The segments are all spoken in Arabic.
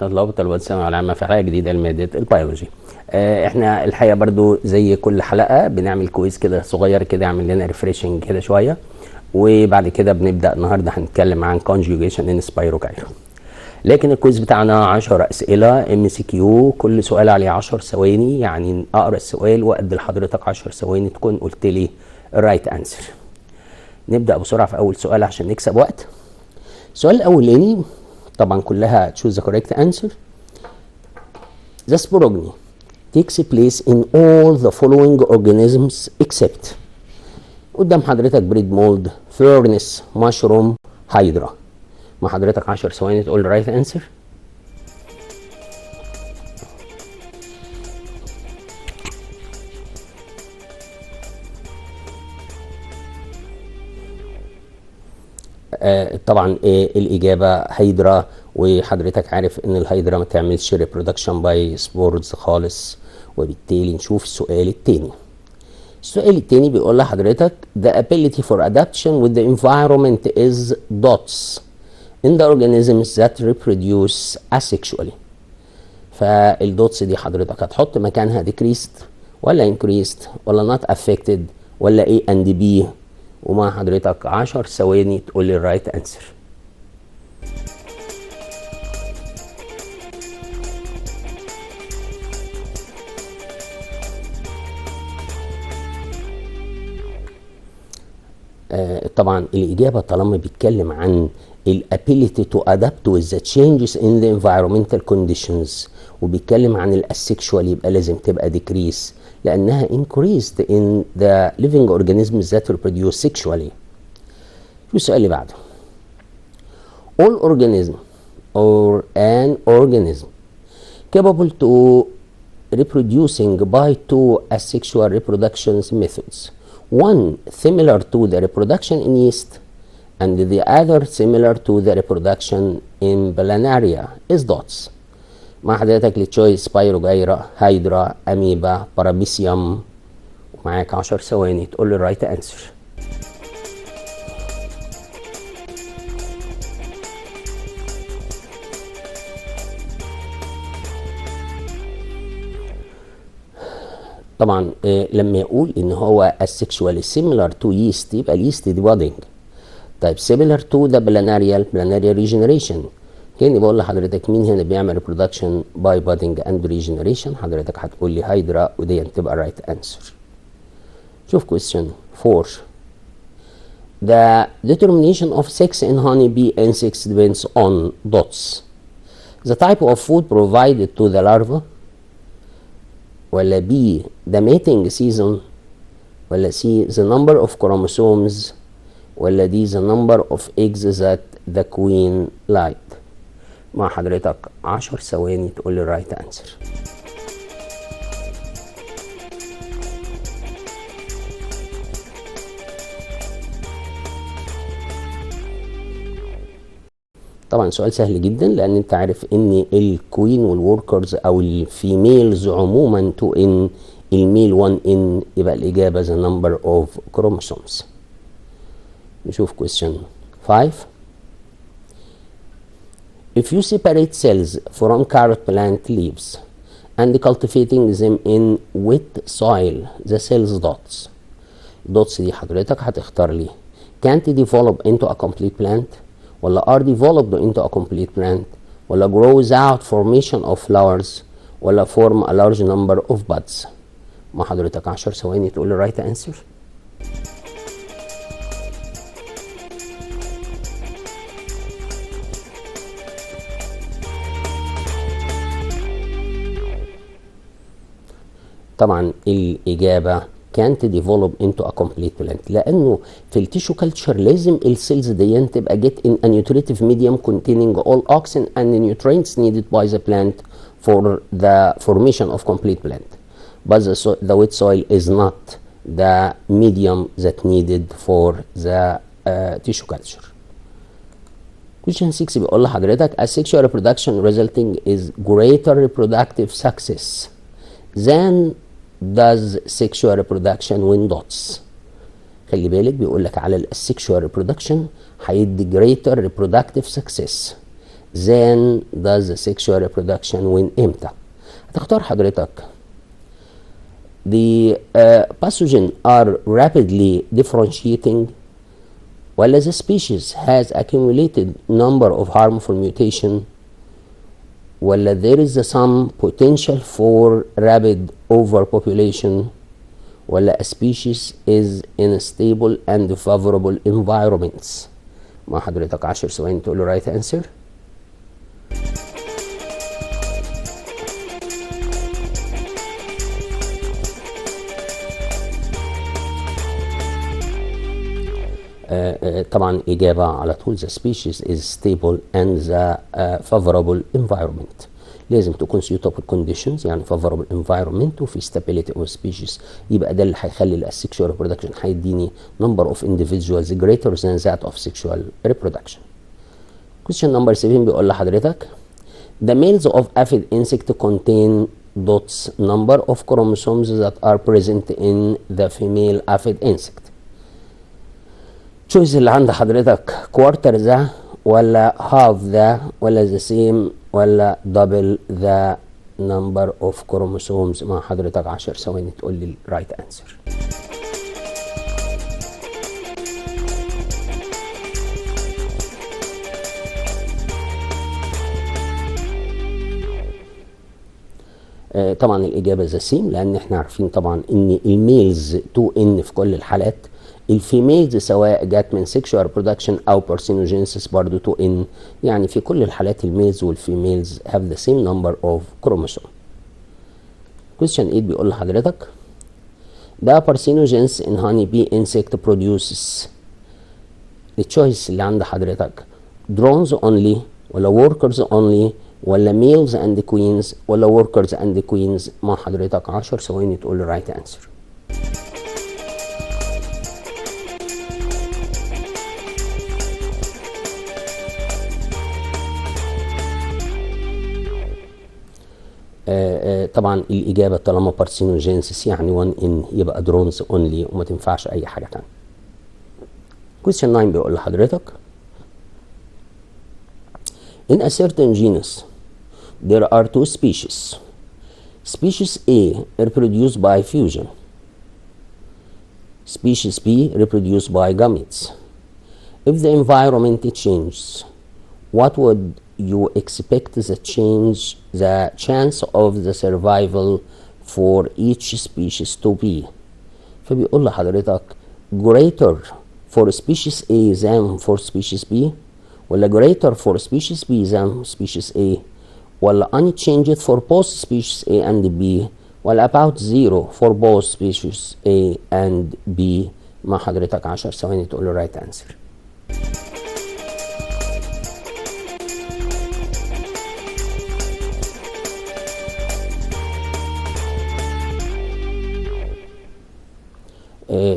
طلاب طلبات الثانوية العامة في حلقة جديدة لمادة البيولوجي. احنا الحقيقة برضو زي كل حلقة بنعمل كويز كده صغير كده يعمل لنا ريفريشنج كده شوية، وبعد كده بنبدأ النهاردة هنتكلم عن Conjugation in Spirogyra. لكن الكويز بتاعنا 10 أسئلة MCQ، كل سؤال عليه 10 ثواني، يعني أقرأ السؤال وأدي لحضرتك 10 ثواني تكون قلت لي الرايت أنسر. نبدأ بسرعة في أول سؤال عشان نكسب وقت. السؤال الأولاني طبعا كلها choose the correct answer. The sporogony takes place in all the following organisms except. قدام حضرتك بريد مولد، فيرنس، مشروم، هايدرا. مع حضرتك 10 ثواني تقول right answer. طبعا الإجابة هيدرا، وحضرتك عارف ان الهيدرا ما تعملش reproduction by spores خالص. وبالتالي نشوف السؤال التاني. السؤال التاني بيقول لحضرتك the ability for adaptation with the environment is dots in the organisms that reproduce asexually. فالدوتس دي حضرتك هتحط مكانها decreased ولا increased ولا not affected ولا A and B، ومع حضرتك 10 ثواني تقول لي الرايت انسر. طبعا الإجابة طالما بيتكلم عن ability to adapt with the changes in the environmental conditions وبيتكلم عن الاسexual يبقى لازم تبقى decrease، لأنها increased in the living organisms that reproduce sexually. شو السؤال اللي بعده؟ All organism or an organism capable to reproducing by two asexual reproduction methods. One similar to the reproduction in yeast and the other similar to the reproduction in planaria is dots. مع حضرتك للتشويس سبايروجايرا، هايدرا، اميبا، بارابيسيوم، ومعاك 10 ثواني تقول لي الرايت انسر. طبعا لما يقول ان هو asexually similar to yeast يبقى اليست دي budding. طيب similar to the planaria regeneration، كأني بقول لحضرتك مين هنا بيعمل reproduction by budding and regeneration، حضرتك هتقول لي هايدرا، ودي تبقى right answer. شوف question 4. The determination of sex in honeybee insects depends on dots. The type of food provided to the larva، ولا B the mating season، ولا C the number of chromosomes، ولا D the number of eggs that the queen laid. مع حضرتك 10 ثواني تقول لي الرايت انسر. طبعا سؤال سهل جدا، لان انت عارف ان الكوين والوركرز او الفيميلز عموما 2 n، الميل 1 n، يبقى الاجابه the number of chromosomes. نشوف question 5. If you separate cells from carrot plant leaves and cultivating them in wet soil the cells dots. dots دي حضرتك هتختار لي can't develop into a complete plant، ولا are developed into a complete plant، ولا grows out formation of flowers، ولا form a large number of buds. مع حضرتك 10 ثواني تقول لي right answer. طبعا الإجابة can't develop into a complete plant، لأنه في التيشو كلتشر لازم السيلز دي تبقى get in a nutritive medium containing all oxygen and nutrients needed by the plant for the formation of complete plant. But the wet soil is not the medium that needed for the tissue culture. Question 6 بيقول لحضرتك asexual reproduction resulting is greater reproductive success than does sexual reproduction when dots. خلي بالك بيقول لك على السexual reproduction هيدي greater reproductive success than does the sexual reproduction when امتى؟ هتختار حضرتك the pathogen are rapidly differentiating ولا the species has accumulated number of harmful mutation ولا there is some potential for rapid overpopulation ولا a species is in a stable and favorable environments. مع حضرتك 10 ثواني تقول له right answer. طبعا إجابة على طول the species is stable and the favorable environment. لازم تكون suitable conditions يعني favorable environment وفي stability of species، يبقى ده اللي هيخلي السexual reproduction هيديني number of individuals greater than that of sexual reproduction. question number 7 بيقول لحضرتك the males of aphid insect contain dots number of chromosomes that are present in the female aphid insect. choice اللي عند حضرتك quarter ذا ولا half ذا ولا the same ولا double the number of chromosomes. مع حضرتك 10 ثواني تقول لي right answer. طبعا الإجابة the same لأن احنا عارفين طبعا إن الميلز 2n في كل الحالات، الفيميلز سواء جات من sexual reproduction أو parthenogenesis برضو 2n، يعني في كل الحالات الميلز والفيميلز have the same number of chromosome. question 8 بيقول لحضرتك the parthenogenesis in honeybee insect produces التشويس اللي عند حضرتك drones only ولا workers only ولا males and queens ولا workers and queens. مع حضرتك 10 ثواني تقول لي right answer. طبعا الإجابة طالما parthenogenesis يعني 1n يبقى drones only وما تنفعش أي حاجة تانية. question 9 بيقول لحضرتك in a certain genus there are two species. Species A reproduced by fusion. Species B reproduced by gametes. If the environment changes, what would you expect the chance of the survival for each species to be؟ فبيقول لحضرتك greater for species A than for species B ولا greater for species B than species A ولا unchanged for both species A and B ولا about zero for both species A and B. مع حضرتك 10 ثواني تقول له right answer.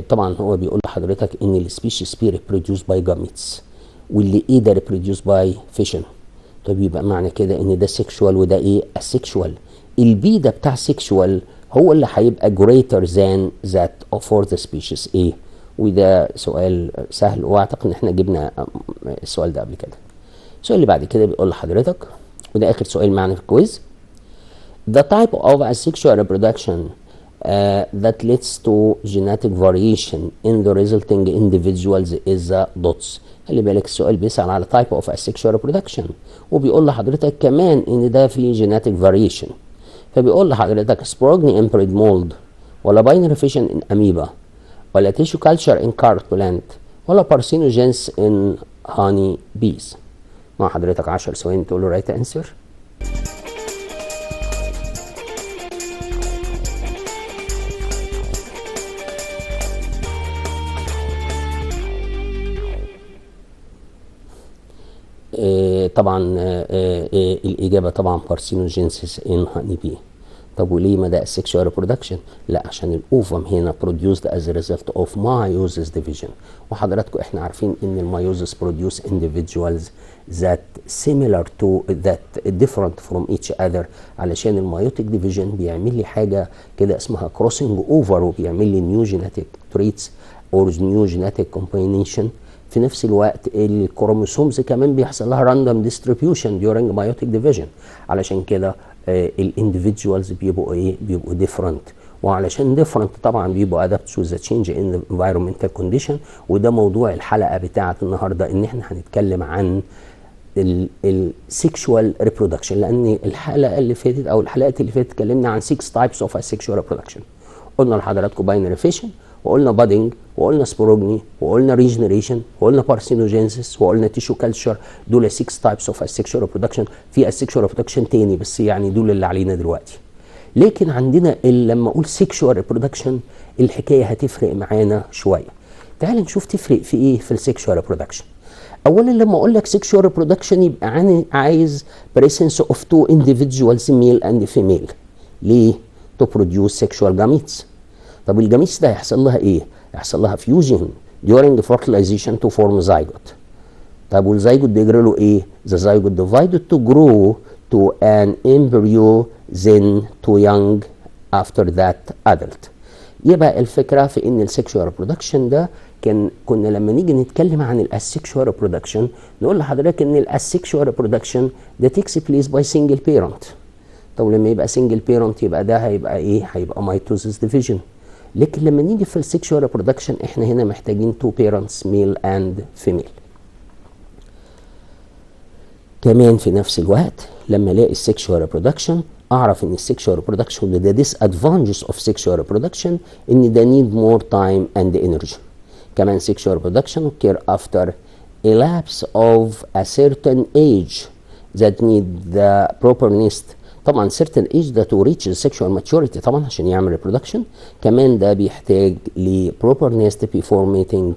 طبعا هو بيقول لحضرتك ان السبيشيز بي reproduced by gametes واللي ايه ده reproduced by fission. طب يبقى معنى كده ان ده سيكشوال وده ايه asexual. البي ده بتاع سيكشوال هو اللي هيبقى greater than that for the species A. وده سؤال سهل واعتقد ان احنا جبنا السؤال ده قبل كده. السؤال اللي بعد كده بيقول لحضرتك وده اخر سؤال معنا في الكويز the type of asexual reproduction that leads to genetic variation in the resulting individuals is the dots. خلي بالك السؤال بيسأل على type of asexual reproduction وبيقول لحضرتك كمان ان ده في genetic variation. فبيقول لحضرتك sporogny in bread mold ولا binary fission in amoeba ولا tissue culture in carrot plant ولا parthenogenesis in honey bees. مع حضرتك 10 ثواني تقول له right answer. طبعا الإجابة طبعا parthenogenesis in honey bee. طب وليه ما ده sexual reproduction؟ لا عشان الأوفم هنا produced as a result of meiosis division. وحضراتكم احنا عارفين ان الميوزس produce individuals that similar to that different from each other علشان الميوتيك division بيعمل لي حاجة كده اسمها crossing over وبيعمل لي new genetic traits or new genetic combination. في نفس الوقت الكروموسومز كمان بيحصل لها راندوم ديستريبيوشن during meiotic division. علشان كده الانديفيدوالز بيبقوا ايه؟ بيبقوا ديفرنت، وعلشان ديفرنت طبعا بيبقوا ادابت تو ذا تشينج ان environmental كونديشن. وده موضوع الحلقه بتاعه النهارده، ان احنا هنتكلم عن السيكشوال ريبرودكشن، لان الحلقه اللي فاتت او الحلقات اللي فاتت اتكلمنا عن 6 تايبس اوف asexual reproduction. قلنا لحضراتكم باينري فيشن، وقلنا بادنج، وقلنا سبوروجني، وقلنا ريجنريشن، وقلنا بارسينوجينسيس، وقلنا تيشو كلتشر. دول 6 تايبس اوف asexual reproduction. في asexual reproduction تاني بس يعني دول اللي علينا دلوقتي. لكن عندنا لما اقول sexual reproduction الحكايه هتفرق معانا شويه. تعال نشوف تفرق في ايه في السيكشوال reproduction. اولا لما اقول لك sexual reproduction يبقى عايز presence of 2 individuals male and female. ليه؟ to produce sexual gametes. طب الجاميتس ده هيحصل لها ايه؟ هيحصل لها fusion during fertilization to form zygote. طب والزيجوت بيجري له ايه؟ the zygote divided to grow to an embryo then to young after that adult. يبقى الفكره في ان السكشوال ريبرودكشن ده كنا لما نيجي نتكلم عن الاسكشوال ريبرودكشن نقول لحضرتك ان الاسكشوال ريبرودكشن ده takes place by single parent. طب لما يبقى single parent يبقى ده هيبقى ايه؟ هيبقى mitosis division. لكن لما نيجي في السكشوال ريبرودكشن احنا هنا محتاجين 2 parents male and female. كمان في نفس الوقت لما الاقي السكشوال ريبرودكشن اعرف ان السكشوال ريبرودكشن ده disadvantages of sexual reproduction ان ده need more time and energy. كمان sexual reproduction occur after a lapse of a certain age that need the proper nest. طبعا certain age ده to reach the sexual maturity طبعا عشان يعمل reproduction. كمان ده بيحتاج ل proper nest before mating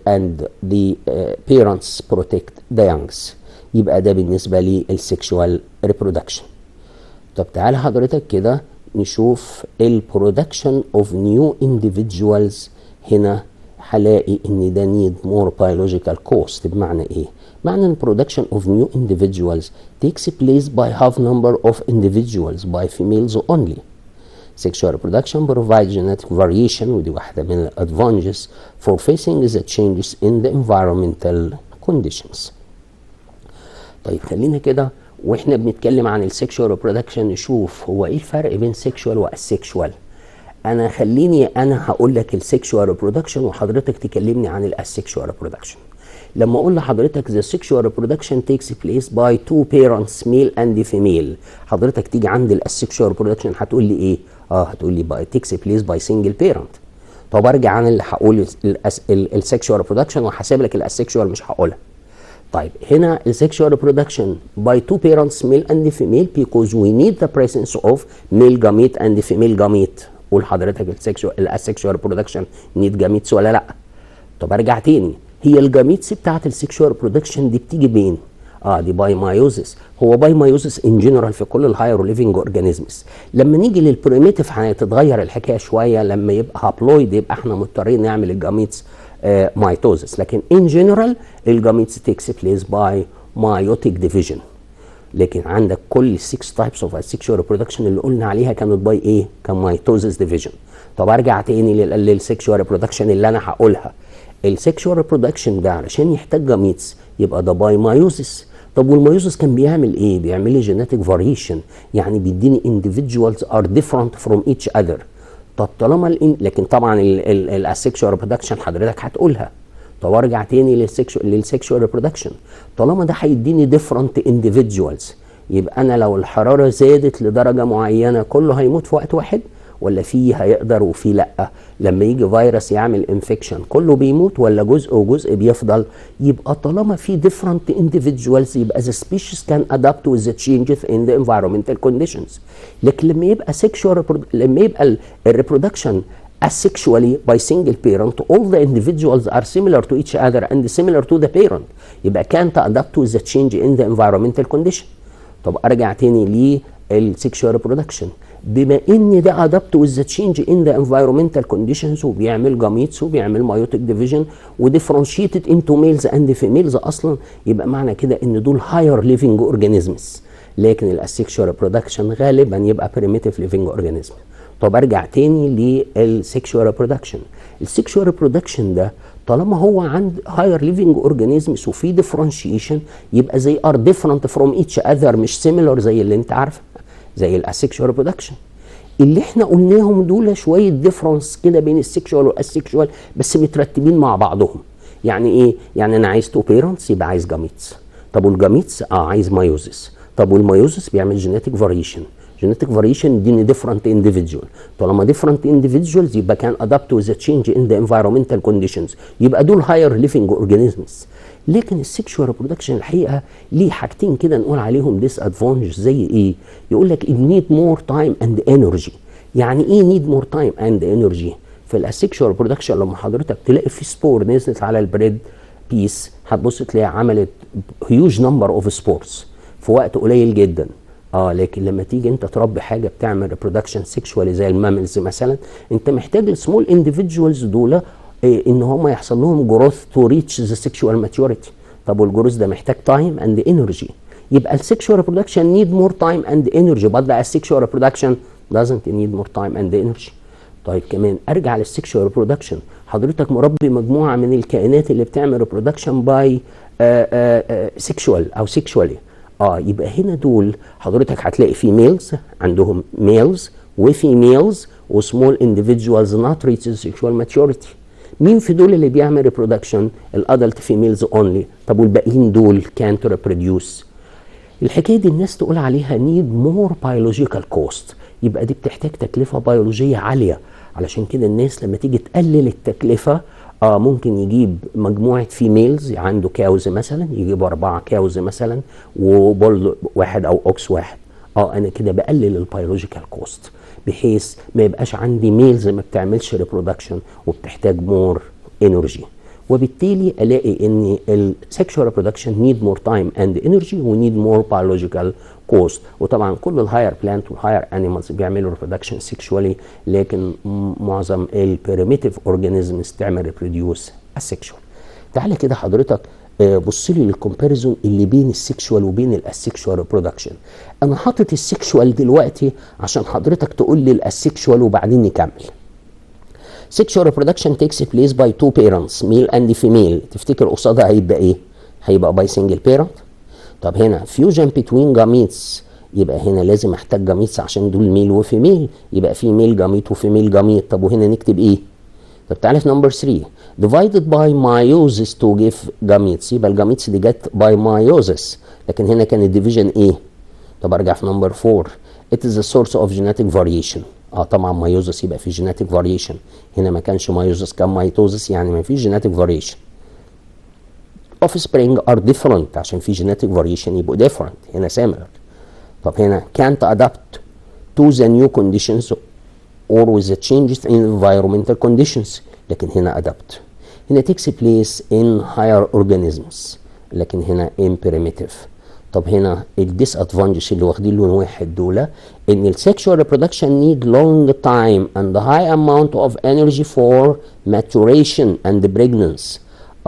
and the parents protect the youngs. يبقى ده بالنسبة للسكشوال reproduction. طب تعالى حضرتك كده نشوف البرودكشن of new individuals. هنا هلاقي ان ده need more biological cost. بمعنى ايه؟ معنى ان production of new individuals takes place by half number of individuals by females only. Sexual reproduction provides genetic variation ودي واحدة من ال advantages for facing the changes in the environmental conditions. طيب خلينا كده واحنا بنتكلم عن السكشوال ريبرودكشن نشوف هو ايه الفرق بين سكشوال والسكشوال. انا هقول لك السكشوال ريبرودكشن وحضرتك تكلمني عن الاسكشوال ريبرودكشن. لما اقول لحضرتك the sexual reproduction takes place by 2 parents male and female، حضرتك تيجي عند الاسكشوال ريبرودكشن هتقول لي ايه؟ هتقول لي by takes place by single parent. طب ارجع عن اللي هقول السكشوال ريبرودكشن وهسيب لك الاسكشوال مش هقولها. طيب هنا السكشوال reproduction by 2 parents male and female because we need the presence of male gamete and female gamete. قول حضرتك السكشوال reproduction need gametes ولا لا؟ طب ارجع تاني، هي الجاميتس بتاعت السكشوال reproduction دي بتيجي بين دي باي مايوزس. هو باي مايوزس ان جنرال في كل الهاير ليفنج اورجانيزمز. لما نيجي للبريميتيف هتتغير الحكايه شويه، لما يبقى هابلويد يبقى احنا مضطرين نعمل الجاميتس مايتوزس. لكن ان جنرال الجاميتس تيكس بليس باي مايوتيك ديفيجن. لكن عندك كل 6 تايبس اوف asexual reproduction اللي قلنا عليها كانت باي ايه؟ كان مايتوزس ديفيجن. طب ارجع تاني للسكشوال ريبرودكشن اللي انا هقولها. السكشوال ريبرودكشن ده علشان يحتاج جاميتس يبقى ده باي مايوزس. طب والمايوزس كان بيعمل ايه؟ بيعمل لي جينيتك فاريشن، يعني بيديني individuals are different from each other. طب طالما لكن طبعا السكشوال ريبرودكشن حضرتك هتقولها. طب ارجع تاني للسكشوال ريبرودكشن، طالما ده هيديني ديفرنت انديفيدوالز يبقى انا لو الحراره زادت لدرجه معينه كله هيموت في وقت واحد ولا فيه هيقدر وفيه لا؟ لما يجي فيروس يعمل انفكشن كله بيموت ولا جزء وجزء بيفضل؟ يبقى طالما في ديفرنت انديفيدوالز يبقى the species can adapt with the changes in the environmental conditions. لكن لما يبقى لما يبقى الريبرودكشن asexually by single parent all the individuals are similar to each other and similar to the parent يبقى can't adapt with the change in the environmental condition. طب ارجع تاني للسكشوال reproduction، بما ان ده adapt with the change in the environmental conditions وبيعمل جاميتس وبيعمل مايوتيك ديفيجن وديفرنشيتد into males and females اصلا، يبقى معنى كده ان دول higher living organisms. لكن الاسكشوال reproduction غالبا يبقى primitive living organism. طب ارجع تاني للسكشوال ريبرودكشن، السكشوال ريبرودكشن ده طالما هو عند هاير ليفنج اورجانيزمز وفي ديفرنشيشن يبقى زي ار ديفرنت فروم ايتش اذر، مش سيميلر زي اللي انت عارفه زي الاسكشوال ريبرودكشن. اللي احنا قلناهم دول شويه ديفرنس كده بين السكشوال والاسكشوال بس مترتبين مع بعضهم. يعني ايه؟ يعني انا عايز تو بيرنتس يبقى عايز جاميتس. طب والجاميتس عايز مايوزس. طب والمايوزس بيعمل جينيتك فاريشن. جينيتك فاريشن دي ديفرنت انديفيدوال. طالما ديفرنت انديفيدوالز يبقى كان ادابت وذ تشينج ان ذا انفايرمنتال كونديشنز، يبقى دول هاير ليفنج اورجانيزمز. لكن السكشوال ريبرودكشن الحقيقه ليه حاجتين كده نقول عليهم ديس ادفانتج. زي ايه؟ يقول لك it need more time and energy. يعني ايه need more time and energy؟ في الاسكشوال ريبرودكشن لما حضرتك تلاقي في سبور نزلت على البريد بيس هتبص تلاقي عملت هيوج نمبر اوف سبورز في وقت قليل جدا. لكن لما تيجي انت تربي حاجه بتعمل ريبرودكشن سيكشوالي زي الماملز مثلا، انت محتاج السمول انديفيدوالز دول ان هم يحصل لهم جروث تو ريتش ذا سيكشوال ماتيوريتي. طب والجروث ده محتاج تايم اند انرجي. يبقى السيكشوال ريبرودكشن نيد مور تايم اند انرجي، but السيكشوال ريبرودكشن doesn't need more time and energy. طيب كمان ارجع للسيكشوال ريبرودكشن، حضرتك مربي مجموعه من الكائنات اللي بتعمل ريبرودكشن باي سيكشوال او سيكشوالي. يبقى هنا دول حضرتك هتلاقي في ميلز عندهم ميلز وفيميلز وسمول انديفيدوالز نوت ريتش سيكشوال ماتيوريتي. مين في دول اللي بيعمل ريبرودكشن؟ الادلت فيميلز اونلي. طب والباقيين دول كانت ريبروديوس. الحكايه دي الناس تقول عليها نيد مور بيولوجيكال كوست، يبقى دي بتحتاج تكلفه بيولوجيه عاليه. علشان كده الناس لما تيجي تقلل التكلفه ممكن يجيب مجموعه فيميلز عنده كاوز مثلا، يجيب 4 كاوز مثلا وبول واحد او اوكس واحد. انا كده بقلل البيولوجيكال كوست بحيث ما يبقاش عندي ميلز ما بتعملش ريبرودكشن وبتحتاج مور انرجي، وبالتالي الاقي ان السكشوال ريبرودكشن نيد مور تايم اند انرجي ونيد مور بيولوجيكال كوست. وطبعا كل الهاير بلانت والهاير انيمالز بيعملوا ريبرودكشن سيكشوالي، لكن معظم البريميتيف اورجانيزمز تعمل ريبروديوس السكشوال. تعالى كده حضرتك بص لي للكومباريزون اللي بين السكشوال وبين الاسكشوال ريبرودكشن. انا حاطط السكشوال دلوقتي عشان حضرتك تقول لي الاسكشوال وبعدين نكمل. Sexual reproduction takes place by two parents male and female. تفتكر قصادها هيبقى ايه؟ هيبقى by single parent. طب هنا fusion between gametes، يبقى هنا لازم احتاج جاميتس عشان دول ميل وفيميل، يبقى في ميل جاميت وفيميل جاميت. طب وهنا نكتب ايه؟ طب تعالى في نمبر 3 divided by meiosis to give gametes، يبقى الجاميتس دي جت by meiosis، لكن هنا كان الديفيجن ايه؟ طب ارجع في نمبر 4 it is a source of genetic variation. طبعا مايوزس يبقى في جيناتيك فاريشن، هنا ما كانش مايوزس كان مايتوزس، يعني ما فيش جيناتيك فاريشن. offspring are different عشان في جيناتيك فاريشن يبقوا different، هنا similar. طب هنا can't adapt to the new conditions or with the changes in environmental conditions، لكن هنا adapt. هنا takes place in higher organisms، لكن هنا in primitive. طب هنا الديس ادفانتج اللي واخدين لون واحد دول ان السكشوال ريبرودكشن نيد لونج تايم اند هاي اماونت اوف انرجي فور ماتوريشن اند بريجننس.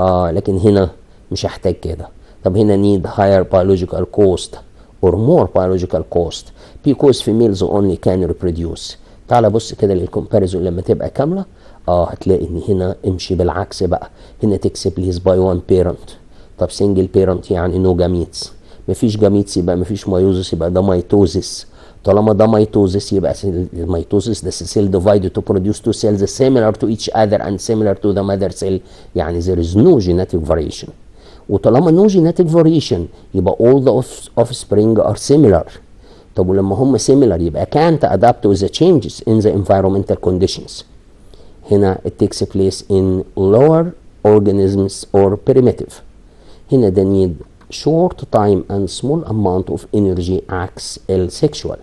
لكن هنا مش هحتاج كده. طب هنا نيد هاير biological cost or more biological cost because females only can reproduce. تعال بص كده للكومباريزون لما تبقى كامله هتلاقي ان هنا امشي بالعكس بقى، هنا تكس بليز باي وان بيرنت. طب سنجل بيرنت يعني نو جاميتس، مفيش جاميتس يبقى مفيش مايوزس، يبقى ده مايتوزس. طالما ده مايتوزس يبقى المايتوزس ده سيل ديفايد تو بروديوس تو سيلز similar to each other and similar to the mother cell، يعني there is no genetic variation. وطالما no genetic variation يبقى all the offspring are similar. طب ولما هم similar يبقى can't adapt to the changes in the environmental conditions. هنا it takes place in lower organisms or primitive. هنا ده need short time and small amount of energy عكس السكشوال.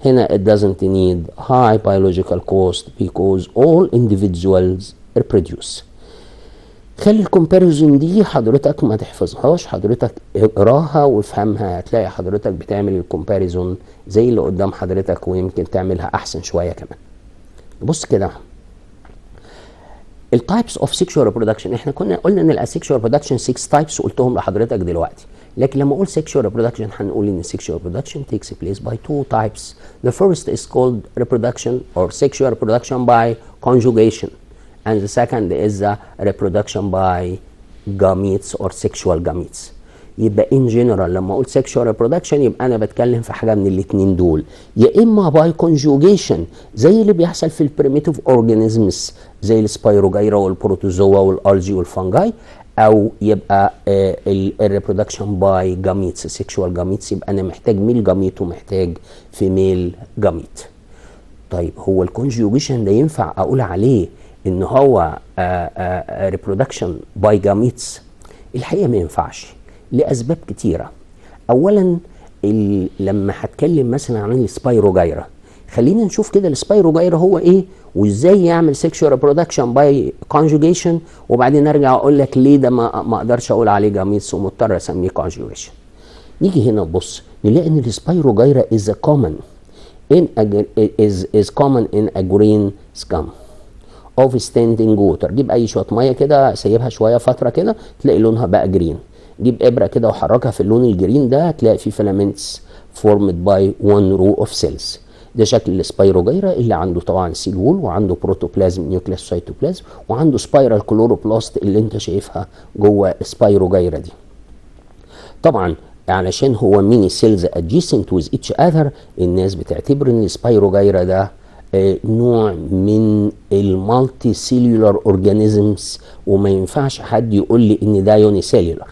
هنا it doesn't need high biological cost because all individuals reproduce. خلي الكومباريزون دي حضرتك ما تحفظهاش، حضرتك اقراها وافهمها، هتلاقي حضرتك بتعمل الكومباريزون زي اللي قدام حضرتك ويمكن تعملها احسن شويه كمان. بص كده التايبس اوف سيكشوال ريبرودكشن، احنا كنا قلنا ان الاسيكشوال ريبرودكشن 6 تايبس قلتهم لحضرتك دلوقتي، لكن لما اقول سيكشوال ريبرودكشن هنقول ان سيكشوال ريبرودكشن takes place by two types. The first is called reproduction or sexual reproduction by conjugation. and the second is the reproduction by gametes or sexual gametes. يبقى in general لما اقول sexual reproduction يبقى انا بتكلم في حاجه من الاثنين دول، يا اما by conjugation زي اللي بيحصل في البريميتيف اورجانيزمز زي السبايروجايرا والبروتوزوا والالجي والفانجاي، او يبقى الريبرودكشن باي جاميتس سيكشوال جاميتس، يبقى انا محتاج ميل جاميت ومحتاج فيميل جاميت. طيب هو الكونجوجيشن ده ينفع اقول عليه ان هو ريبرودكشن باي جاميتس؟ الحقيقه ما ينفعش لاسباب كتيره. اولا لما هتكلم مثلا عن السبايروجايرا، خلينا نشوف كده السبايروجايرا هو ايه وازاي يعمل سيكشوال ريبرودكشن باي كونجوجيشن، وبعدين ارجع اقول لك ليه ده ما اقدرش اقول عليه جاميتس ومضطر اسميه كونجوجيشن. نيجي هنا نبص نلاقي ان السبايروجايرا is common in a green scum of standing water. جيب اي شويه ميه كده سيبها شويه فتره كده تلاقي لونها بقى جرين. جيب ابره كده وحركها في اللون الجرين ده هتلاقي فيه filaments formed by one row of cells. ده شكل السبايروجايرا اللي عنده طبعا سيل وول وعنده بروتوبلازم نيوكليس سيتوبلازم وعنده سبايرال كلوروبلاست اللي انت شايفها جوه السبايروجايرا دي. طبعا علشان هو ميني سيلز adjacent with each other الناس بتعتبر ان السبايروجايرا ده نوع من المالتي سيلولار اورجانيزمز، وما ينفعش حد يقول لي ان ده يوني سيلولار.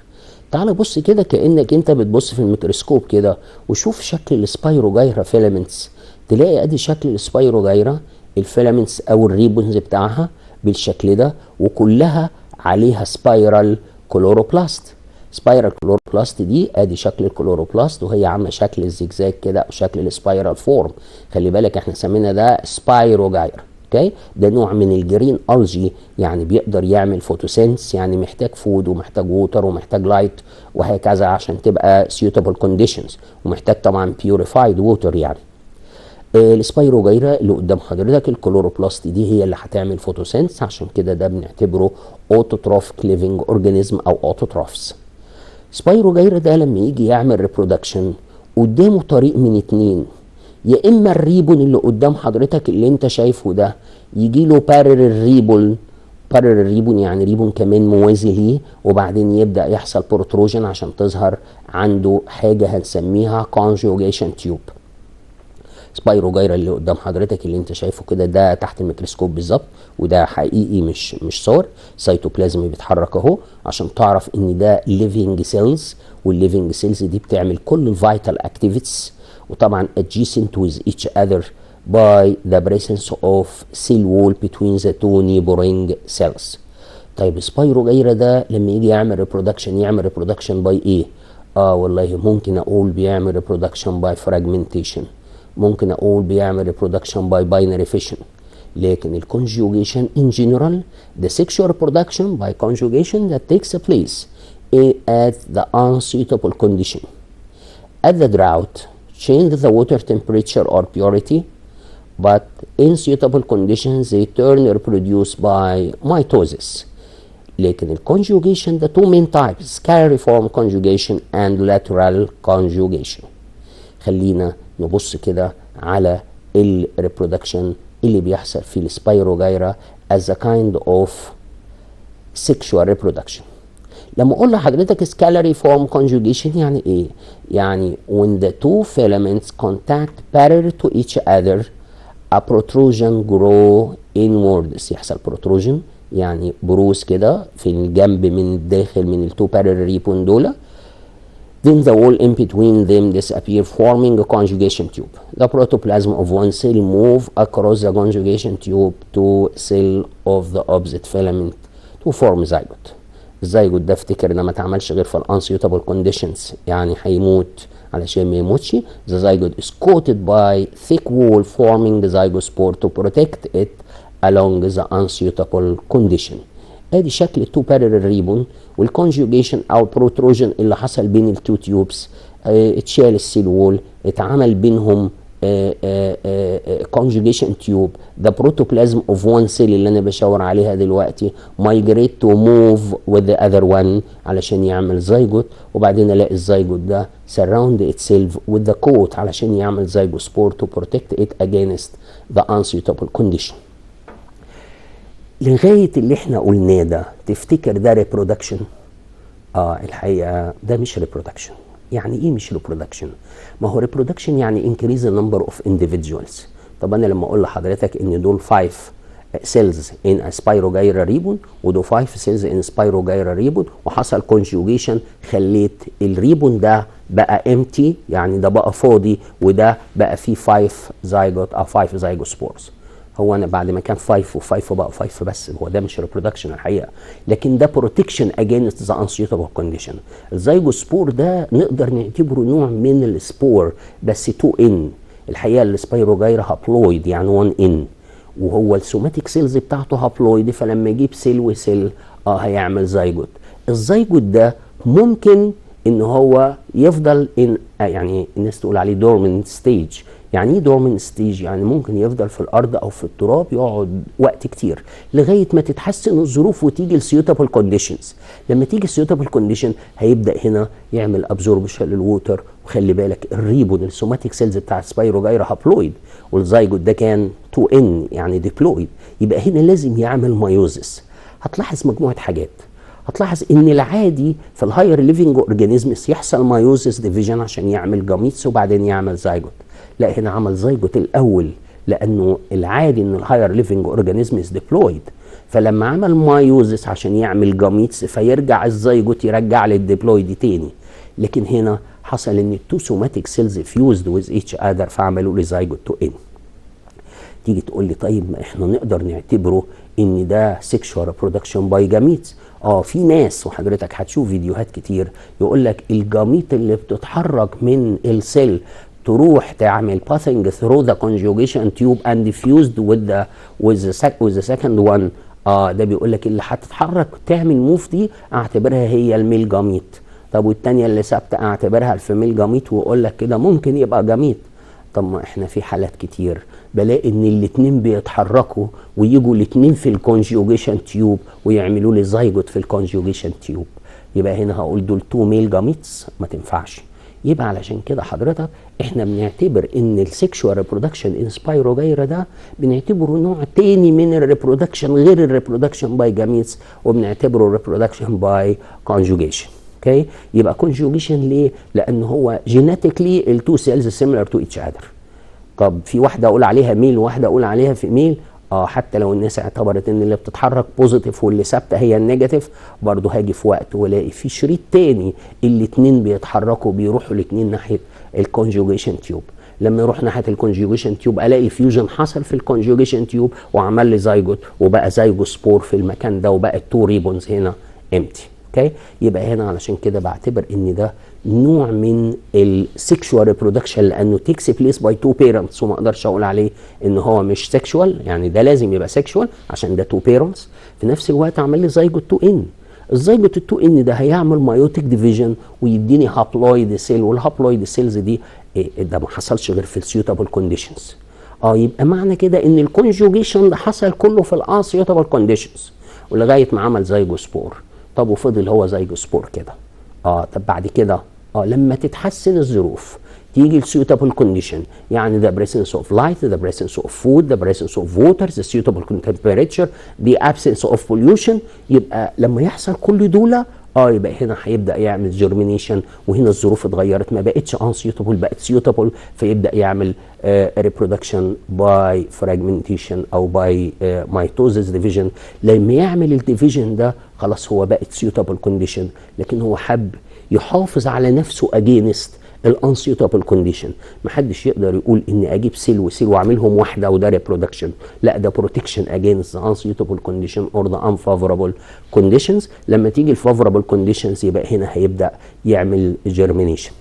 تعال بص كده كانك انت بتبص في الميكروسكوب كده وشوف شكل السبايروجايرا فيلامنتس، تلاقي ادي شكل السبايروجايرا الفيلامنتس او الريبونز بتاعها بالشكل ده، وكلها عليها سبايرال كلوروبلاست. سبايرال كلوروبلاست دي ادي شكل الكلوروبلاست وهي عامله شكل الزجزاج كده او شكل السبايرال فورم. خلي بالك احنا سمينا ده سبايروجايرا. اوكي، ده نوع من الجرين الجي، يعني بيقدر يعمل فوتوسينس، يعني محتاج فود ومحتاج ووتر ومحتاج لايت وهكذا عشان تبقى suitable conditions، ومحتاج طبعا purified water. يعني السبايروجايرا اللي قدام حضرتك الكلوروبلاست دي هي اللي هتعمل فوتوسينس، عشان كده ده بنعتبره اوتوتروفيك ليفنج اورجانيزم او اوتوتروفس. سبايروجايرا ده لما يجي يعمل ريبرودكشن قدامه طريق من اتنين، يا اما الريبون اللي قدام حضرتك اللي انت شايفه ده يجي له بارلل ريبون يعني ريبون كمان موازي ليه، وبعدين يبدا يحصل بروتروجن عشان تظهر عنده حاجه هنسميها كونجوجيشن تيوب. سبايروجايرا اللي قدام حضرتك اللي انت شايفه كده ده تحت الميكروسكوب بالظبط، وده حقيقي مش صور، سيتوبلازم بيتحرك اهو عشان تعرف ان ده ليفنج سيلز، والليفنج سيلز دي بتعمل كل الفيتال اكتيفيتيز، وطبعا adjacent with each other by the presence of cell wall between the two neighboring cells. طيب سبايروجايرا ده لما يجي يعمل ريبرودكشن باي ايه؟ والله ممكن اقول بيعمل ريبرودكشن باي فراجمنتيشن، ممكن اقول بيعمل reproduction by binary fission. لكن الكونجوجيشن in general the sexual reproduction by conjugation that takes place at the unsuitable condition. At the drought, change the water temperature or purity, but in suitable conditions they turn reproduce by mitosis. لكن الكونجوجيشن ده two main types: scalariform conjugation and lateral conjugation. خلينا نبص كده على الريبرودكشن اللي بيحصل في السبايروجايرا as a kind of sexual reproduction. لما اقول لحضرتك scalariform conjugation يعني ايه؟ يعني when the two filaments contact parallel to each other a protrusion grow inwards. يحصل protrusion يعني بروز كده في الجنب من الداخل من التو parallel ريبون دول. Then the wall in between them disappear, forming a conjugation tube. The protoplasm of one cell move across the conjugation tube to cell of the opposite filament to form zygote. الزيجوت ده افتكر ده ما اتعملش غير في الانسيوتابل conditions، يعني هيموت علشان ما يموتش. The zygote is coated by thick wall forming the zygospore to protect it along the unsuitable condition. ادي شكل التو بارلل ريبون والكونجوجيشن او بروتروجن اللي حصل بين التو تيوبس. اتشال السيل وول، اتعمل بينهم conjugation tube. The protoplasm of one cell اللي انا بشاور عليها دلوقتي migrate to move with the other one علشان يعمل زيجوت، وبعدين الاقي الزيجوت ده surround itself with the coat علشان يعمل زيجوسبور to protect it against the unsuitable condition. لغايه اللي احنا قلناه ده تفتكر ده ريبرودكشن؟ الحقيقه ده مش ريبرودكشن. يعني ايه مش ريبرودكشن؟ ما هو ريبرودكشن يعني increase the number of individuals. طب انا لما اقول لحضرتك ان دول 5 cells in a Spirogyra ribbon ودول 5 cells in Spirogyra ribbon وحصل conjugation خليت الريبون ده بقى empty، يعني ده بقى فاضي وده بقى فيه 5 زيجوت او 5 زيجوسبورز. هو انا بعد ما كان 5 و5 بقى 5 بس، هو ده مش ريبرودكشن الحقيقه، لكن ده بروتكشن اجينست ذا انسيوتابل كونديشن. الزيجوسبور ده نقدر نعتبره نوع من السبور بس 2 ان. الحقيقه السبايروجايرا هابلويد يعني 1 ان، وهو السوماتيك سيلز بتاعته هابلويد، فلما يجيب سيل وسيل هيعمل زيجوت. الزيجوت ده ممكن ان هو يفضل يعني الناس تقول عليه دورمنت ستيج. يعني ايه دورمنت ستيج؟ يعني ممكن يفضل في الارض او في التراب يقعد وقت كتير لغايه ما تتحسن الظروف وتيجي السيوتابل كونديشنز. لما تيجي السيوتابل كونديشن هيبدا هنا يعمل ابزوربشن للووتر. وخلي بالك الريبون السوماتيك سيلز بتاع سبايروجايرا هابلويد والزيجوت ده كان 2 ان يعني ديبلويد، يبقى هنا لازم يعمل مايوزس. هتلاحظ مجموعه حاجات. هتلاحظ ان العادي في الهاير ليفنج اورجانيزمز يحصل مايوزس ديفيجن عشان يعمل جاميتس وبعدين يعمل زيجوت. لا، هنا عمل زيجوت الاول، لانه العادي ان الهاير ليفنج اورجانيزمز ديبلويد، فلما عمل مايوزس عشان يعمل جاميتس فيرجع الزيجوت يرجع للديبلويد تاني. لكن هنا حصل ان التو سوماتيك سيلز فيوزد ويز ايتش اذر فعملوا لي زيجوت 2 ان. تيجي تقول لي طيب ما احنا نقدر نعتبره ان ده سيكشوال ريبرودكشن باي جاميتس. في ناس وحضرتك هتشوف فيديوهات كتير يقول لك الجاميت اللي بتتحرك من السيل تروح تعمل passing through the conjugation tube and fused with the second one. ده بيقول لك اللي هتتحرك تعمل موف دي اعتبرها هي الميل جاميت. طب والتانية اللي ثابته اعتبرها الفيميل جاميت، ويقول لك كده ممكن يبقى جاميت. طب ما احنا في حالات كتير بلاقي ان الاتنين بيتحركوا ويجوا الاتنين في الكونجوجيشن تيوب ويعملوا لي زيجوت في الكونجوجيشن تيوب. يبقى هنا هقول دول 2 ميل جاميتس، ما تنفعش. يبقى علشان كده حضرتك احنا بنعتبر ان السكشوال ريبرودكشن ان سبايروجايرا ده بنعتبره نوع تاني من الريبرودكشن غير الريبرودكشن باي جاميتس، وبنعتبره ريبرودكشن باي كونجوجيشن. اوكي، يبقى كونجوجيشن ليه؟ لان هو جينيتيكلي التو سيلز سيميلر تو ايتش اذر. طب في واحده اقول عليها ميل وواحده اقول عليها فيميل، حتى لو الناس اعتبرت ان اللي بتتحرك بوزيتيف واللي ثابته هي النيجاتيف، برضه هاجي في وقت والاقي في شريط تاني الاتنين بيتحركوا بيروحوا الاتنين ناحيه الكونجوجيشن تيوب. لما يروح ناحيه الكونجوجيشن تيوب الاقي فيوجن حصل في الكونجوجيشن تيوب وعمل لي زيجوت وبقى زيجوسبور في المكان ده وبقى التو ريبونز هنا امتي. اوكي، يبقى هنا علشان كده بعتبر ان ده نوع من السكشوال ريبرودكشن لانه تيكس بليس باي تو بيرنتس، وما اقدرش اقول عليه ان هو مش سكشوال. يعني ده لازم يبقى سكشوال عشان ده تو بيرنتس. في نفس الوقت عمل لي زيجوت 2 ان. الزيجوت 2 ان ده هيعمل مايوتيك ديفيجن ويديني هابلويد سيل، والهابلويد سيلز دي ده ما حصلش غير في السيوتابل كونديشنز. يبقى معنى كده ان الكونجوجيشن ده حصل كله في الانسيوتابل كونديشنز ولغايه ما عمل زيجوسبور. طب وفضل هو زيجوسبور كده. طب بعد كده لما تتحسن الظروف تيجي السيوتابل كونديشن، يعني the presence of light, the presence of food, the presence of water, the suitable temperature, the absence of pollution. يبقى لما يحصل كل دول يبقى هنا هيبدا يعمل جيرمينيشن، وهنا الظروف اتغيرت ما بقتش unsuitable بقت suitable، فيبدا يعمل reproduction by fragmentation او by mitosis division. لما يعمل الديفيجن ده خلاص هو بقت suitable condition، لكن هو حب يحافظ على نفسه against الانسيوتابل كونديشن. محدش يقدر يقول ان اجيب سيل وسيل واعملهم واحده وده ريبرودكشن، لا ده بروتكشن اجينست ذا انسيوتابل كونديشن اور ذا انفافورابل كونديشنز. لما تيجي الفافورابل كونديشنز يبقى هنا هيبدا يعمل جيرمينيشن.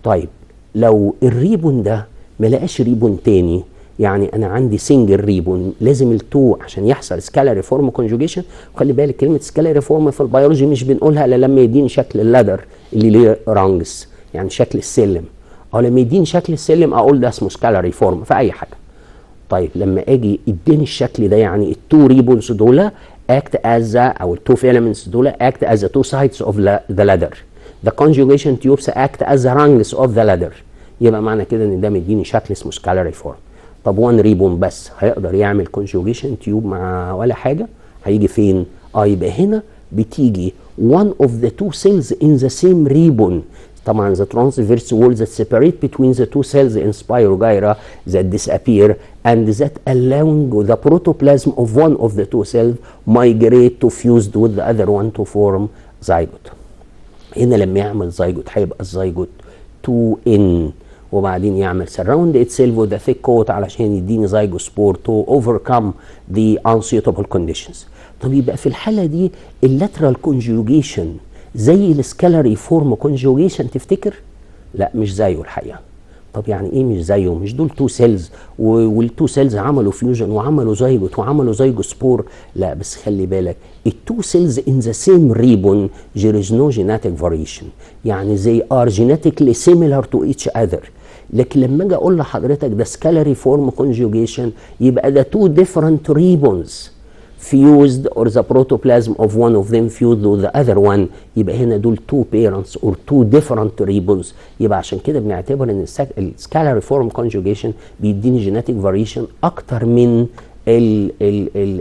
طيب لو الريبون ده ما لقاش ريبون تاني، يعني انا عندي سنجل ريبون، لازم التو عشان يحصل سكالاري فورم كونجوجيشن. وخلي بالك كلمه سكالاري فورم في البيولوجي مش بنقولها الا لما يديني شكل اللادر اللي ليه رانجز، يعني شكل السلم. لما يديني شكل السلم اقول ده اسمه سكالاري فورم في اي حاجه. طيب لما اجي اديني الشكل ده، يعني التو ريبونز دول act as او التو فيلامنتس دول act as the two sides of the ladder. The conjugation tubes act as the rungs of the ladder. يبقى معنى كده ان ده مديني شكل اسمه سكالاري فورم. طب وان ريبون بس هيقدر يعمل conjugation tube مع ولا حاجه؟ هيجي فين؟ يبقى هنا بتيجي one of the two cells in the same ribbon. طبعا the transverse walls that separate between the two cells in Spirogyra that disappear and that allowing the protoplasm of one of the two cells migrate to fused with the other one to form zygote. هنا لما يعمل zygote هيبقى الزيجوت 2n وبعدين يعمل surround itself with a thick coat علشان يديني زيجوسبور to overcome the unsuitable conditions. طب يبقى في الحالة دي اللاترال conjugation زي السكالاري فورم conjugation تفتكر؟ لا مش زيه الحقيقة. طب يعني ايه مش زيه؟ مش دول تو سيلز والتو سيلز عملوا فيوجن وعملوا زيجوت وعملوا زيجوسبور؟ لا بس خلي بالك التو سيلز in the same ribbon there is no genetic variation. يعني they are genetically similar to each other. لكن لما اجي اقول لحضرتك ده سكالاري فورم conjugation يبقى ده two different ribbons fused or the protoplasm of one of them fused with the other one. يبقى هنا دول two parents or two different ribbons. يبقى عشان كده بنعتبر ان السكالاري فورم conjugation بيديني genetic variation اكتر من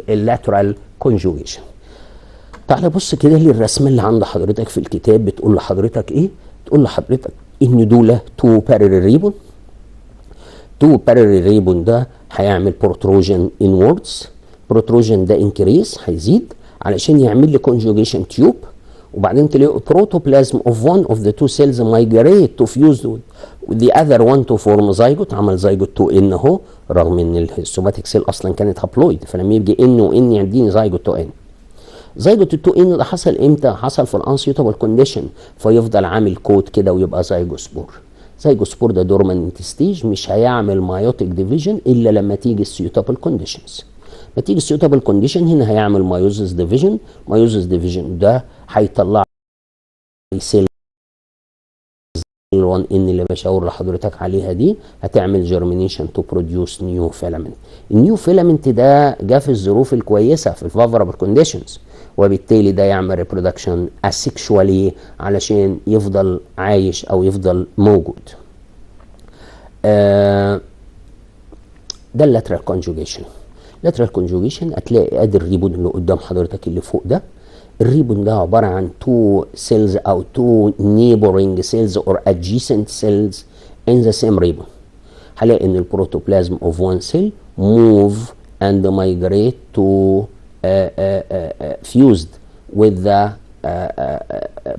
اللاترال conjugation. تعالى بص كده للرسمه اللي عند حضرتك في الكتاب. بتقول لحضرتك ايه؟ تقول لحضرتك ان دول تو parallel ribbon. تو parallel ribbon ده هيعمل protrusion inwards. protrusion ده increase هيزيد علشان يعمل لي conjugation tube وبعدين تلاقي protoplasm of one of the two cells migrate to fuse with the other one to form zygote. عمل zygote 2n اهو رغم ان السوماتيك سيل اصلا كانت هابلويد فلما يجي n وn يديني zygote 2n. زيجوت 2n ده حصل امتى؟ حصل في الانسيوتابل كونديشن فيفضل عامل كود كده ويبقى زيجوسبور. زيجوسبور ده دورمانت ستيج مش هيعمل مايوتيك ديفيجن الا لما تيجي السيوتابل كونديشنز. لما تيجي السيوتابل كونديشن هنا هيعمل مايوزس ديفيجن. مايوزس ديفيجن ده هيطلع سيل 1 ان اللي بشاور لحضرتك عليها دي هتعمل جيرمينيشن تو بروديوس نيو فيلامنت. النيو فيلامنت ده جه في الظروف الكويسه في الفافورابل كونديشنز وبالتالي ده يعمل ريبرودكشن اسيكشوالي علشان يفضل عايش او يفضل موجود. ده اللاترال كونجوجيشن. لاترال كونجوجيشن هتلاقي ادي الريبون اللي قدام حضرتك اللي فوق ده. الريبون ده عباره عن تو سيلز او تو neighboring cells or adjacent cells in the same ribbon. هلاقي ان البروتوبلازم of one cell move and migrate to fused with the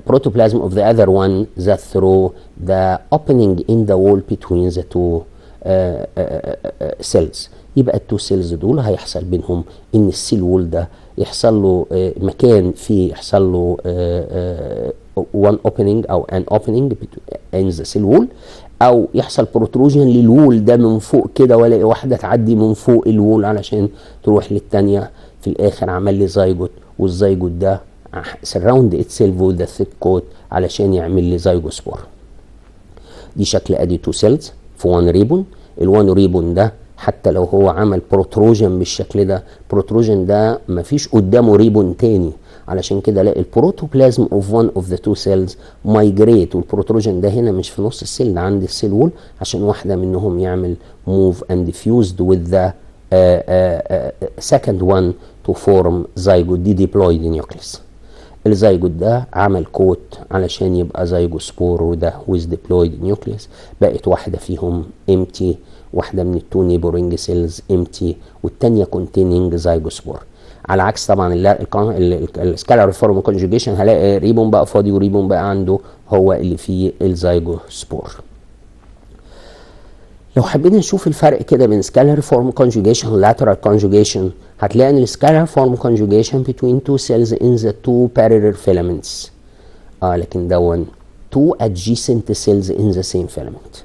protoplasm of the other one that through the opening in the wall between the two cells. يبقى التو سيلز دول هيحصل بينهم ان السيل وول ده يحصل له مكان فيه يحصل له one opening او an opening in the cell wall او يحصل بروتروجن للوول ده من فوق كده والاقي واحده تعدي من فوق الوول علشان تروح للثانيه. في الاخر عمل لي زيجوت والزيجوت ده surround itself with the thick coat علشان يعمل لي زيجوسبور. دي شكل ادي تو سيلز في وان ريبون. الوان ريبون ده حتى لو هو عمل بروتروجن بالشكل ده بروتروجن ده مفيش قدامه ريبون تاني علشان كده الاقي البروتوبلازم اوف وان اوف ذا تو سيلز مايجريت والبروتروجن ده هنا مش في نص السيل ده عند السيل وول عشان واحده منهم يعمل موف اند فيوزد وذ ذا second one to form zygote diploid nucleus. الزيجوت ده عمل كوت علشان يبقى زيجوسبور وده with diploid nucleus. بقت واحده فيهم empty واحده من التو نيبورنج سيلز empty والتانيه containing زيجوسبور. على عكس طبعا السكالاري فورم كونجوجيشن هلاقي ريبون بقى فاضي وريبون بقى عنده هو اللي فيه الزيجوسبور. لو حبينا نشوف الفرق كده بين scalar form conjugation و lateral conjugation هتلاقي ان scalar form conjugation between two cells in the two parallel filaments. لكن دون two adjacent cells in the same filament.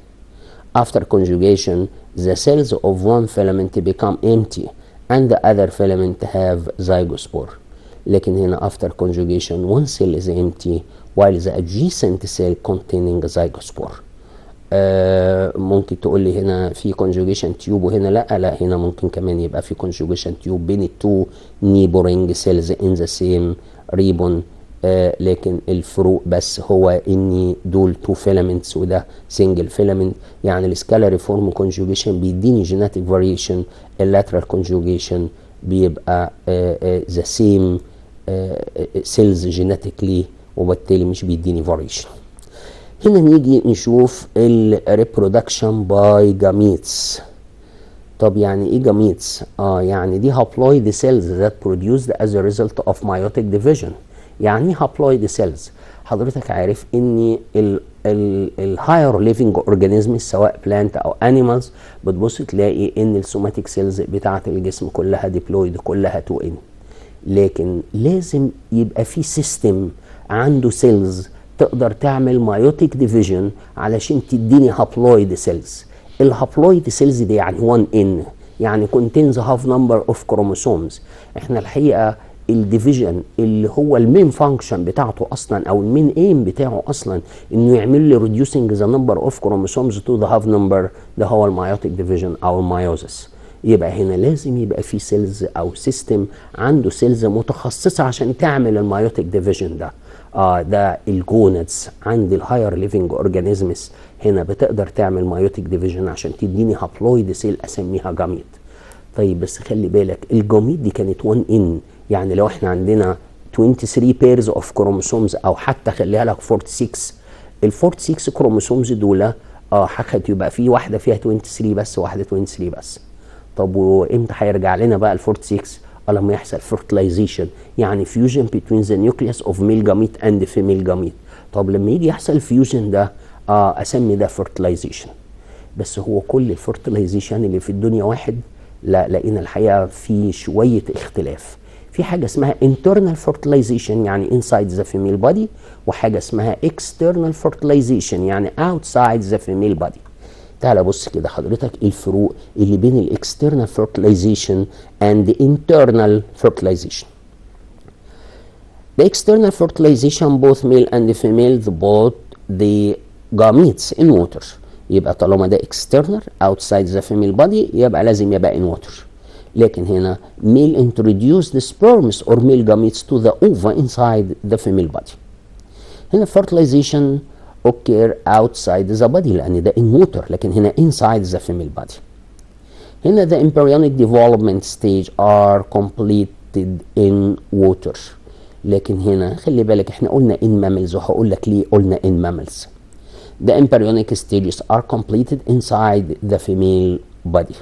After conjugation the cells of one filament become empty and the other filament have zygospore. لكن هنا after conjugation one cell is empty while the adjacent cell containing zygospore. ممكن تقول لي هنا في conjugation tube وهنا لا هنا ممكن كمان يبقى في conjugation tube بين التو neighboring cells in the same ribbon. لكن الفروق بس هو ان دول تو filaments وده single filament. يعني السكالاري فورم conjugation بيديني genetic variation. اللاترال conjugation بيبقى the same cells genetically، وبالتالي مش بيديني variation. هنا نيجي نشوف ال reproduction by gametes. طب يعني ايه gametes؟ يعني دي haploid cells that produced as a result of meiotic division. يعني ايه haploid cells؟ حضرتك عارف ان ال higher living organisms سواء plant او animals بتبص تلاقي ان السوماتيك سيلز بتاعت الجسم كلها diploid، كلها 2N. لكن لازم يبقى في سيستم عنده سيلز تقدر تعمل مايوتيك ديفيجن علشان تديني هابلويد سيلز. الهابلويد سيلز دي يعني 1N، يعني contains half number of chromosomes. احنا الحقيقه الديفيجن اللي هو المين فانكشن بتاعته اصلا او المين ايم بتاعه اصلا انه يعمل لي reducing the number of chromosomes to the half number، ده هو المايوتيك ديفيجن او المايوزس. يبقى هنا لازم يبقى في سيلز او سيستم عنده سيلز متخصصه عشان تعمل المايوتيك ديفيجن ده. ده الجونادز عند الهاير ليفنج اورجانيزمز هنا بتقدر تعمل مايوتيك ديفيجن عشان تديني هابلويد سيل اسميها جاميت. طيب بس خلي بالك الجاميت دي كانت 1N، يعني لو احنا عندنا 23 pairs of chromosomes او حتى خليها لك 46، ال 46 كروموسومز دول يبقى في واحده فيها 23 بس، واحده 23 بس. طب وامتى هيرجع لنا بقى ال 46؟ لما يحصل fertilization، يعني fusion between the nucleus of male gamete and female gamete. طب لما يجي يحصل فيوجن ده اسمي ده fertilization. بس هو كل الفرتلايزيشن اللي في الدنيا واحد؟ لا، لقينا الحقيقه في شويه اختلاف. في حاجه اسمها internal fertilization يعني inside the female body، وحاجه اسمها external fertilization يعني outside the female body. تعال بص كده حضرتك الفروق اللي بين الاكسترنال fertilization and the internal fertilization. The external fertilization both male and female both the gametes in water. يبقى طالما ده external outside the female body يبقى لازم يبقى in water. لكن هنا male introduced the sperms or male gametes to the ova inside the female body. هنا fertilization occur outside the body لأن ده in water، لكن هنا inside the female body. هنا the embryonic development stage are completed in water. لكن هنا خلي بالك احنا قلنا in mammals، وهقول لك ليه قلنا in mammals. The embryonic stages are completed inside the female body.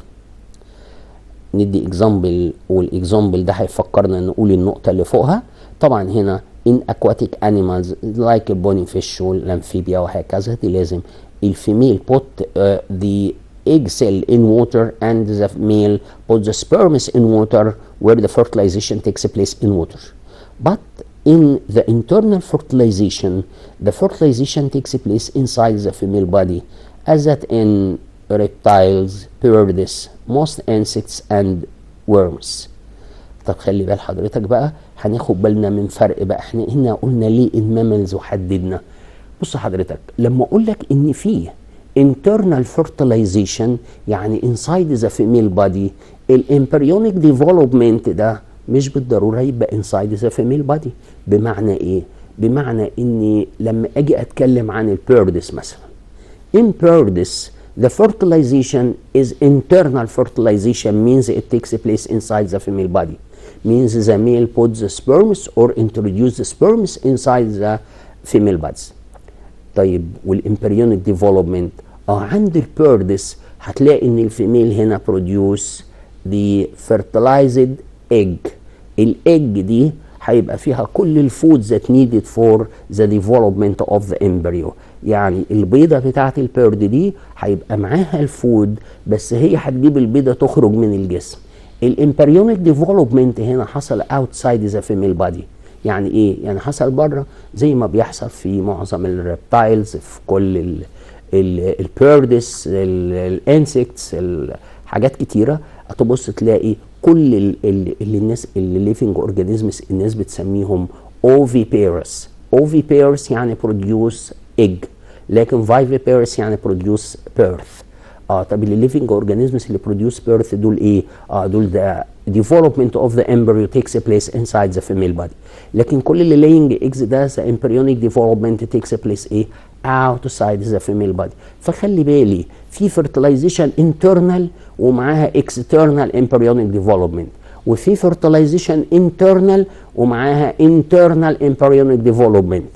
ندي example، والاكزامبل ده هيفكرنا نقول النقطة اللي فوقها. طبعا هنا in aquatic animals like bonyfish والامphibia وهكذا دي لازم الفيميل put the egg cell in water and the male put the sperms in water where the fertilization takes place in water. But in the internal fertilization, the fertilization takes place inside the female body, as that in reptiles, birds, most insects and worms. طب خلي بال حضرتك بقى، هناخد بالنا من فرق بقى. احنا هنا قلنا ليه الماملز وحددنا. بص حضرتك لما اقول لك ان في internal fertilization يعني inside the female body، الامبريونيك ديفلوبمنت ده مش بالضروره يبقى inside the female body. بمعنى ايه؟ بمعنى اني لما اجي اتكلم عن البيردس مثلا، in birds the fertilization is internal fertilization means it takes place inside the female body. Means the male puts the sperms or introduce the sperms inside the female bodies. طيب والامبريونيك ديفلوبمنت عند البيردس هتلاقي ان الفيميل هنا produce the fertilized egg. الايج دي هيبقى فيها كل الفود that needed for the development of the embryo. يعني البيضة بتاعت البيرد دي هيبقى معاها الفود، بس هي هتجيب البيضة تخرج من الجسم. الامبريونيك ديفلوبمنت هنا حصل outside the female body. يعني ايه؟ يعني حصل بره زي ما بيحصل في معظم الريبتايلز، في كل البيردس، الانسكتس، حاجات كتيرة. هتبص تلاقي كل اللي الناس اللي ليفنج اورجانيزمز الناس بتسميهم اوفيبيرس. اوفيبيرس يعني بروديوس ايج، لكن فايفيبيرس يعني بروديوس بيرث. طب اللي ليفنج اورجانيزمز اللي بروديوس بيرث دول ايه؟ دول ذا development of the embryo takes place inside the female body. لكن كل اللي laying eggs ده the embryonic development takes place ايه؟ outside the female body. فخلي بالي في fertilization internal ومعاها external embryonic development، وفي fertilization internal ومعاها internal embryonic development.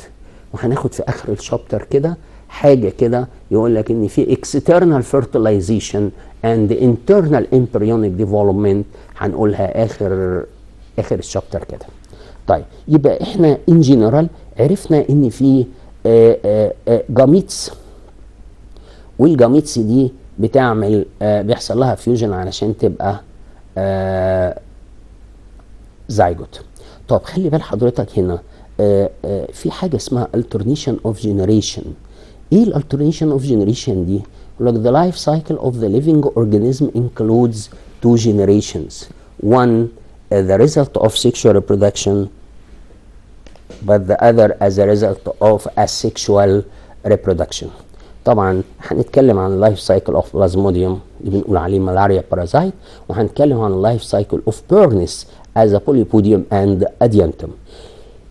وهناخد في اخر الشابتر كده حاجه كده يقول لك ان في external fertilization and internal embryonic development، هنقولها اخر الشابتر كده. طيب يبقى احنا ان جنرال عرفنا ان في جاميتس، والجاميتس دي بتعمل بيحصل لها فيوجن علشان تبقى زايجوت. طب خلي بال حضرتك هنا في حاجه اسمها Alternation of Generation. ايه ال Alternation of Generation دي؟ يقول لك the life cycle of the living organism includes two generations. One the result of sexual reproduction, but the other as a result of asexual reproduction. طبعا هنتكلم عن اللايف سايكل اوف بلازموديوم اللي بنقول عليه ملاريا بارازايت، وهنتكلم عن اللايف سايكل اوف بيرنس از بوليبوديوم اند اديانتم.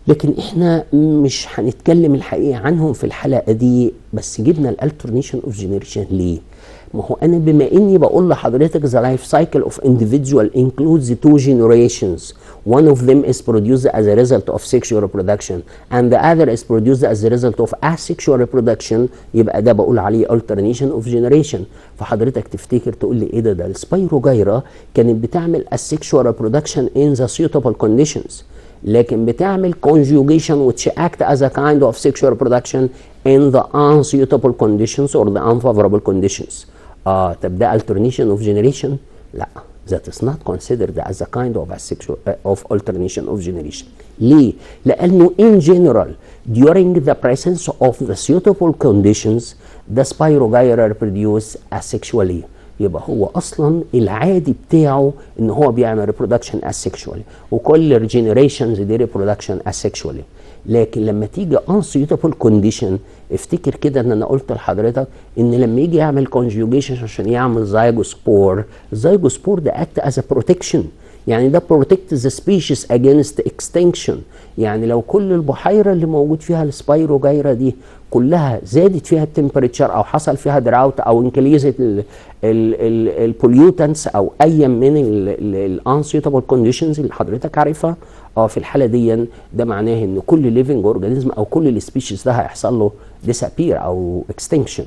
لكن احنا مش هنتكلم الحقيقه عنهم في الحلقه دي، بس جبنا الالترنيشن اوف جينيريشن ليه؟ ما هو انا بما اني بقول لحضرتك the life cycle of individual includes two generations. One of them is produced as a result of sexual reproduction and the other is produced as a result of asexual reproduction. يبقى ده بقول عليه alternation of generation. فحضرتك تفتكر تقول لي ايه ده السبايروجايرا كانت بتعمل asexual reproduction in the suitable conditions، لكن بتعمل conjugation which act as a kind of sexual reproduction in the unsuitable conditions or the unfavorable conditions. طب ده alternation of generation؟ لا، that is not considered as a kind of asexual of alternation of generation. ليه؟ لأنه in general during the presence of the suitable conditions the Spirogyra reproduce asexually. يبقى هو اصلا العادي بتاعه ان هو بيعمل reproduction asexually، وكل generations دي reproduction asexually. لكن لما تيجي unsuitable condition افتكر كده ان انا قلت لحضرتك ان لما يجي يعمل conjugation عشان يعمل زيجوسبور، الزيجوسبور ده act as a protection، يعني ده protect the species against extinction. يعني لو كل البحيره اللي موجود فيها السبايروجايرا دي كلها زادت فيها التمبريتشر او حصل فيها دراوت او انكليزت البوليوتنس او اي من الانسيوتابل كونديشنز اللي حضرتك عارفها، في الحاله دي ده معناه ان كل ليفنج اورجانيزم او كل السبيشيز ده هيحصل له ديسابير او اكستنكشن.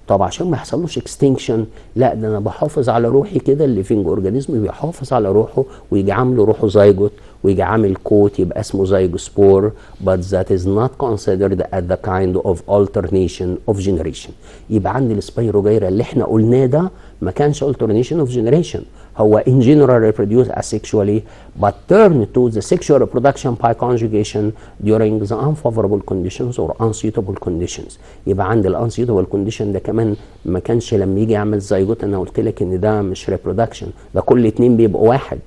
طب عشان ما يحصلوش اكستنكشن، لا ده انا بحافظ على روحي كده، الليفنج اورجانيزم بيحافظ على روحه ويجي عامله روحه زيجوت ويجي عامل كوت يبقى اسمه زيجوسبور، but that is not considered as the kind of alternation of generation. يبقى عندي السبايروجايرا اللي احنا قلناه ده ما كانش alternation of generation، هو in general reproduce asexually but turn to the sexual reproduction by conjugation during the unfavorable conditions or unsuitable conditions. يبقى عند ال unsuitable condition ده كمان ما كانش لما يجي يعمل زيجوت، انا قلت لك ان ده مش reproduction، ده كل اتنين بيبقوا واحد،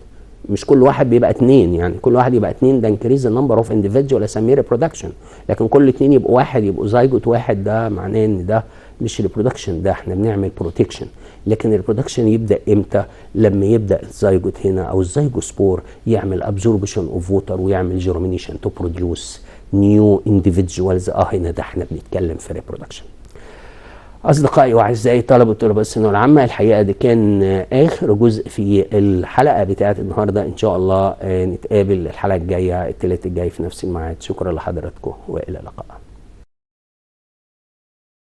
مش كل واحد بيبقى اتنين، يعني كل واحد يبقى اتنين ده increase the number of individual اسميه reproduction، لكن كل اتنين يبقوا واحد يبقوا زيجوت واحد ده معناه ان ده مش reproduction، ده احنا بنعمل protection. لكن الريبرودكشن يبدا امتى؟ لما يبدا الزيجوت هنا او الزيجوسبور يعمل absorption of water ويعمل germination to produce new individuals. هنا ده احنا بنتكلم في reproduction. اصدقائي واعزائي طلبه وطلاب الثانويه العامه، الحقيقه ده كان اخر جزء في الحلقه بتاعت النهارده. ان شاء الله نتقابل الحلقه الجايه الثلاث الجاي في نفس الميعاد. شكرا لحضراتكم والى اللقاء.